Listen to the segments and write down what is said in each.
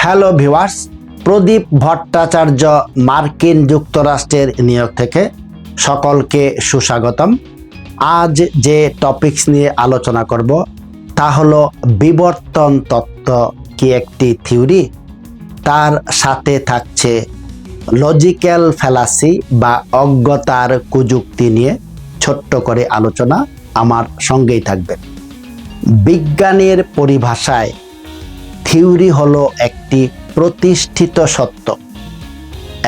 Hello viewers, প্রদীপ ভট্টাচার্য মার্কিন যুক্তরাষ্ট্রের নিয়োগ থেকে সকলকে সুস্বাগতম। আজ যে টপিকস নিয়ে আলোচনা করব তা হলো বিবর্তন তত্ত্ব কি একটি থিওরি, তার সাথে থাকছে লজিক্যাল ফ্যালাসি বা অজ্ঞতার কুযুক্তি নিয়ে ছোট্ট করে আলোচনা। আমার সঙ্গেই থাকবে। বিজ্ঞানের পরিভাষায় থিওরি হলো একটি প্রতিষ্ঠিত সত্য।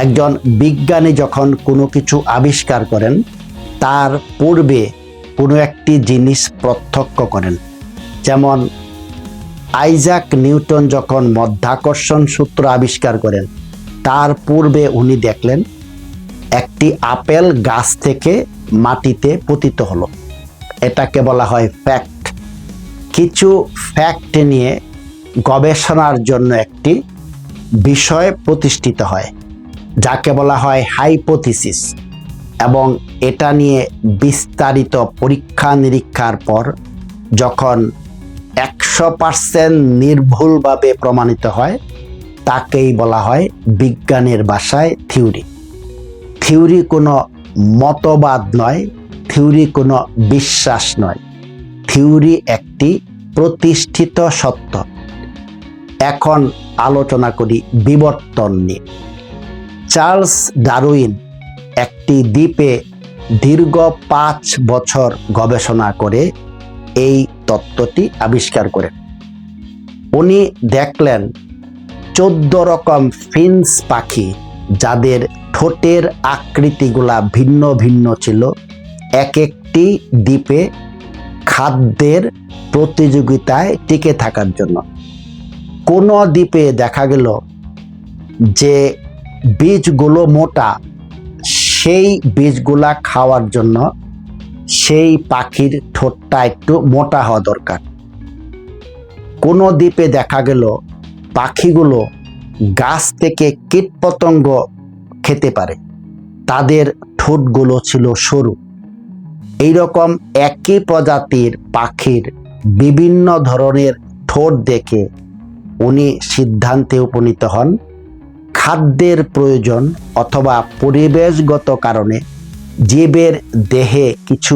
একজন বিজ্ঞানী যখন কোনো কিছু আবিষ্কার করেন তার পূর্বে কোনো একটি জিনিস প্রত্যক্ষ করেন। যেমন আইজাক নিউটন যখন মাধ্যাকর্ষণ সূত্র আবিষ্কার করেন তার পূর্বে উনি দেখলেন একটি আপেল গাছ থেকে মাটিতে পতিত হলো। এটাকে বলা হয় ফ্যাক্ট। কিছু ফ্যাক্ট নিয়ে গবেষণার জন্য একটি বিষয় প্রতিষ্ঠিত হয় যাকে বলা হয় হাইপোথিসিস, এবং এটা নিয়ে বিস্তারিত পরীক্ষা নিরীক্ষার পর যখন 100% নির্ভুলভাবে প্রমাণিত হয় তাকেই বলা হয় বিজ্ঞানের ভাষায় থিওরি। থিওরি কোনো মতবাদ নয়, থিওরি কোনো বিশ্বাস নয়, থিওরি একটি প্রতিষ্ঠিত সত্য। এখন আলোচনা করি বিবর্তন নিয়ে। চার্লস ডারউইন একটি দ্বীপে দীর্ঘ 5 বছর গবেষণা করে এই তত্ত্বটি আবিষ্কার করেন। উনি দেখলেন 14 রকম ফিন্স পাখি যাদের ঠোঁটের আকৃতিগুলা ভিন্ন ভিন্ন ছিল, এক একটি দ্বীপে খাদ্যের প্রতিযোগিতায় টিকে থাকার জন্য। কোনো দ্বীপে দেখা গেল যে বীজগুলো মোটা, সেই বীজগুলা খাওয়ার জন্য সেই পাখির ঠোঁটটা একটু মোটা হওয়া দরকার। কোনো দ্বীপে দেখা গেল পাখিগুলো গাছ থেকে কীটপতঙ্গ খেতে পারে, তাদের ঠোঁটগুলো ছিল সরু। এইরকম একই প্রজাতির পাখির বিভিন্ন ধরনের ঠোঁট দেখে উনি সিদ্ধান্তে উপনীত হন খাদ্যের প্রয়োজন অথবা পরিবেশগত কারণে জীবের দেহে কিছু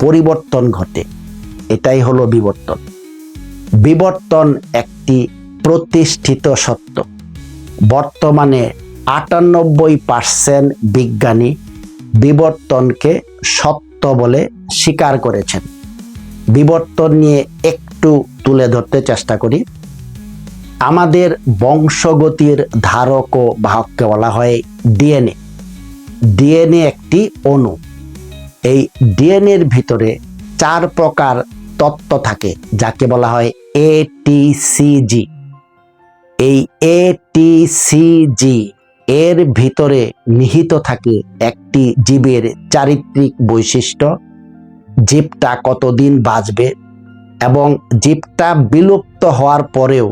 পরিবর্তন ঘটে। এটাই হলো বিবর্তন। বিবর্তন একটি প্রতিষ্ঠিত সত্য। বর্তমানে 98% বিজ্ঞানী বিবর্তনকে সত্য বলে স্বীকার করেছেন। বিবর্তন নিয়ে একটু তুলে ধরতে চেষ্টা করি। আমাদের বংশগতির ধারক ও বাহককে বলা হয় ডিএনএ। ডিএনএ একটি অণু। এই ডিএনএর ভিতরে 4 প্রকার তত্ত্ব থাকে যাকে বলা হয় এটিসিজি। এই এটিসিজি এর ভিতরে নিহিত থাকে একটি জীবের চারিত্রিক বৈশিষ্ট্য, জীবটা কতদিন বাঁচবে, এবং জীবটা বিলুপ্ত হওয়ার পরেও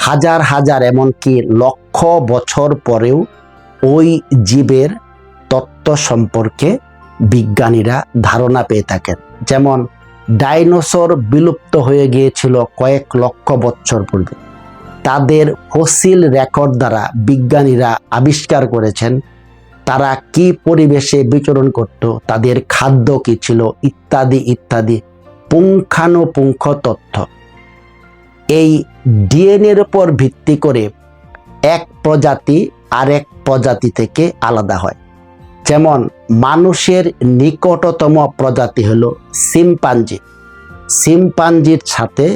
হাজার হাজার এমনকি লক্ষ বছর পরেও ওই জীবের তত্ত্ব সম্পর্কে বিজ্ঞানীরা ধারণা পেয়ে থাকেন। যেমন ডাইনোসর বিলুপ্ত হয়ে গিয়েছিল কয়েক লক্ষ বছর পূর্বে। তাদের ফসিল রেকর্ড দ্বারা বিজ্ঞানীরা আবিষ্কার করেছেন তারা কি পরিবেশে বিচরণ করত, তাদের খাদ্য কি ছিল, ইত্যাদি ইত্যাদি পুঙ্খানুপুঙ্খ তথ্য। এই ডিএনএর উপর ভিত্তি করে এক প্রজাতি আরেক প্রজাতি থেকে আলাদা হয়। যেমন মানুষের নিকটতম প্রজাতি হলো শিম্পাঞ্জি। শিম্পাঞ্জির সাথে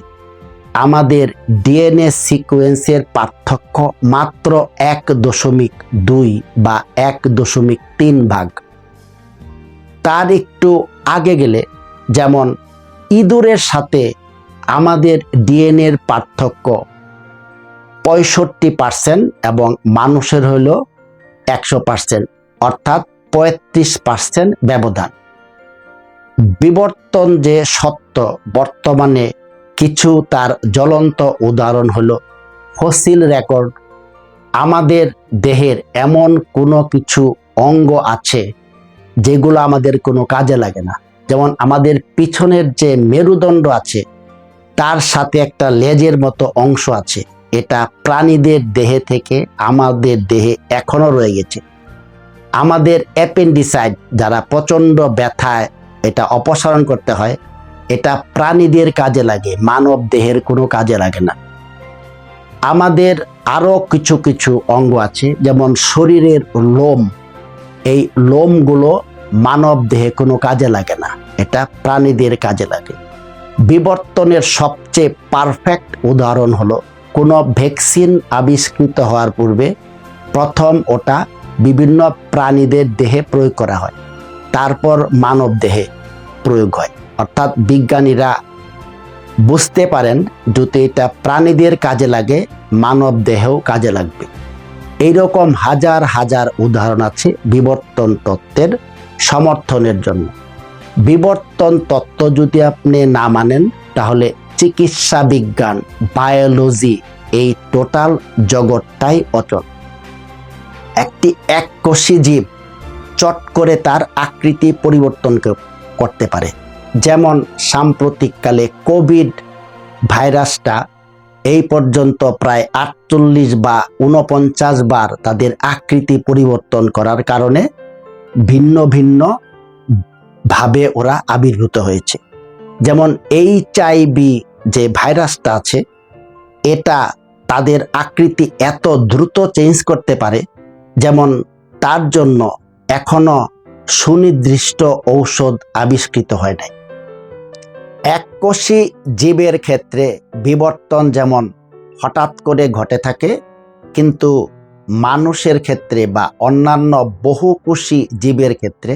আমাদের ডিএনএ সিকোয়েন্সের পার্থক্য মাত্র 1.2 বা 1.3 ভাগ। তার একটু আগে গেলে যেমন ইঁদুরের সাথে আমাদের ডিএনএর পার্থক্য 65% এবং মানুষের হলো 100%, অর্থাৎ 35% ব্যবধান। বিবর্তন যে সত্য, বর্তমানে কিছু তার জ্বলন্ত উদাহরণ হলো ফসিল রেকর্ড। আমাদের দেহের এমন কোনো কিছু অঙ্গ আছে যেগুলো আমাদের কোনো কাজে লাগে না। যেমন আমাদের পিছনের যে মেরুদণ্ড আছে তার সাথে একটা লেজের মতো অংশ আছে, এটা প্রাণীদের দেহে থেকে আমাদের দেহে এখনো রয়ে গেছে। আমাদের অ্যাপেন্ডিসাইড যারা প্রচণ্ড ব্যথায় এটা অপসারণ করতে হয়, এটা প্রাণীদের কাজে লাগে, মানব দেহের কোনো কাজে লাগে না। আমাদের আরও কিছু কিছু অঙ্গ আছে, যেমন শরীরের লোম, এই লোমগুলো মানব দেহে কোনো কাজে লাগে না, এটা প্রাণীদের কাজে লাগে। বিবর্তনের সবচেয়ে পারফেক্ট উদাহরণ হলো কোনো ভ্যাকসিন আবিষ্কৃত হওয়ার পূর্বে প্রথম ওটা বিভিন্ন প্রাণীদের দেহে প্রয়োগ করা হয়, তারপর মানব দেহে প্রয়োগ হয়। অর্থাৎ বিজ্ঞানীরা বুঝতে পারেন যদি এটা প্রাণীদের কাজে লাগে, মানব দেহেও কাজে লাগবে। এইরকম হাজার হাজার উদাহরণ আছে বিবর্তন তত্ত্বের সমর্থনের জন্য। বিবর্তন তত্ত্ব যদি আপনি না মানেন, তাহলে চিকিৎসা বিজ্ঞান, বায়োলজি, এই টোটাল জগৎটাই অচল। একটি এককোষী জীব চট করে তার আকৃতি পরিবর্তন করতে পারে, যেমন সাম্প্রতিককালে কোভিড ভাইরাসটা এই পর্যন্ত প্রায় 48 বা 49 বার তাদের আকৃতি পরিবর্তন করার কারণে ভিন্ন ভিন্ন ভাবে ওরা আবির্ভূত হয়েছে। যেমন HIV যে ভাইরাসটা আছে, এটা তাদের আকৃতি এত দ্রুত চেঞ্জ করতে পারে, যেমন তার জন্য এখনো সুনির্দিষ্ট ঔষধ আবিষ্কৃত হয় নাই। এককোষী জীবের ক্ষেত্রে বিবর্তন যেমন হঠাৎ করে ঘটে থাকে, কিন্তু মানুষের ক্ষেত্রে বা অন্যান্য বহুকোষী জীবের ক্ষেত্রে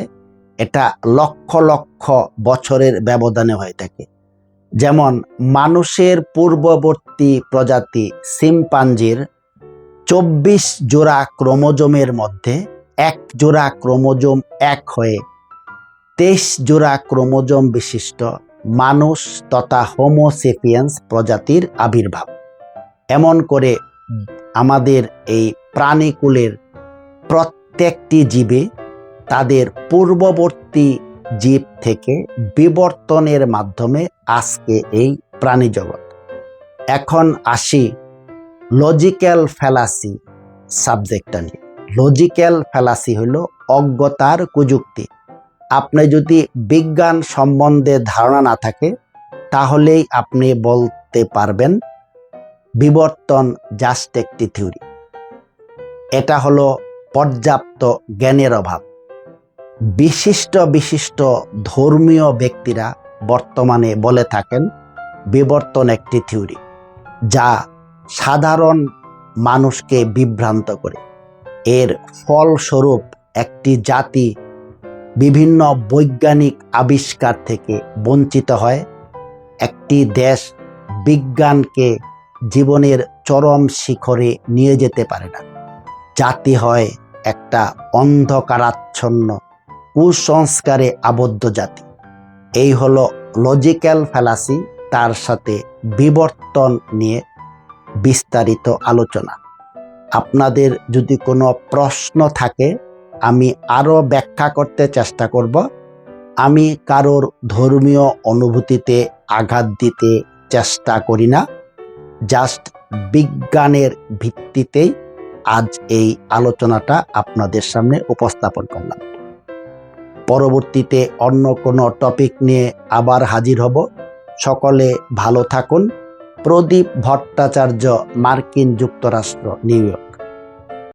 এটা লক্ষ লক্ষ বছরের ব্যবধানে হয়ে থাকে। যেমন মানুষের পূর্ববর্তী প্রজাতি শিম্পাঞ্জির 24 জোড়া ক্রোমোজোমের মধ্যে এক জোড়া ক্রোমোজোম এক হয়ে 23 জোড়া ক্রোমোজোম বিশিষ্ট মানুষ তথা হোমোসেপিয়েন্স প্রজাতির আবির্ভাব। এমন করে আমাদের এই প্রাণীকুলের প্রত্যেকটি জীবে তাদের পূর্ববর্তী জীব থেকে বিবর্তনের মাধ্যমে আজকে এই প্রাণী জগৎ। এখন আসি লজিক্যাল ফ্যালাসি সাবজেক্টটা নিয়ে। লজিক্যাল ফ্যালাসি হলো অজ্ঞতার কুযুক্তি। আপনি যদি বিজ্ঞান সম্বন্ধে ধারণা না থাকে, তাহলেই আপনি বলতে পারবেন বিবর্তন জাস্ট একটি থিওরি। এটা হলো পর্যাপ্ত জ্ঞানের অভাব। বিশিষ্ট বিশিষ্ট ধর্মীয় ব্যক্তিরা বর্তমানে বলে থাকেন বিবর্তন একটি থিওরি, যা সাধারণ মানুষকে বিভ্রান্ত করে। এর ফলস্বরূপ একটি জাতি বিভিন্ন বৈজ্ঞানিক আবিষ্কার থেকে বঞ্চিত হয়, একটি দেশ বিজ্ঞানকে জীবনের চরম শিখরে নিয়ে যেতে পারে না, জাতি হয় একটা অন্ধকারাচ্ছন্ন কুসংস্কারে আবদ্ধ জাতি। এই হলো লজিক্যাল ফ্যালাসি, তার সাথে বিবর্তন নিয়ে বিস্তারিত আলোচনা। আপনাদের যদি কোনো প্রশ্ন থাকে, আমি আরও ব্যাখ্যা করতে চেষ্টা করব। আমি কারোর ধর্মীয় অনুভূতিতে আঘাত দিতে চেষ্টা করি না, জাস্ট বিজ্ঞানের ভিত্তিতেই আজ এই আলোচনাটা আপনাদের সামনে উপস্থাপন করলাম। পরবর্তীতে অন্য কোনো টপিক নিয়ে আবার হাজির হব। সকলে ভালো থাকুন। প্রদীপ ভট্টাচার্য, মার্কিন যুক্তরাষ্ট্র, নিউ ইয়র্ক।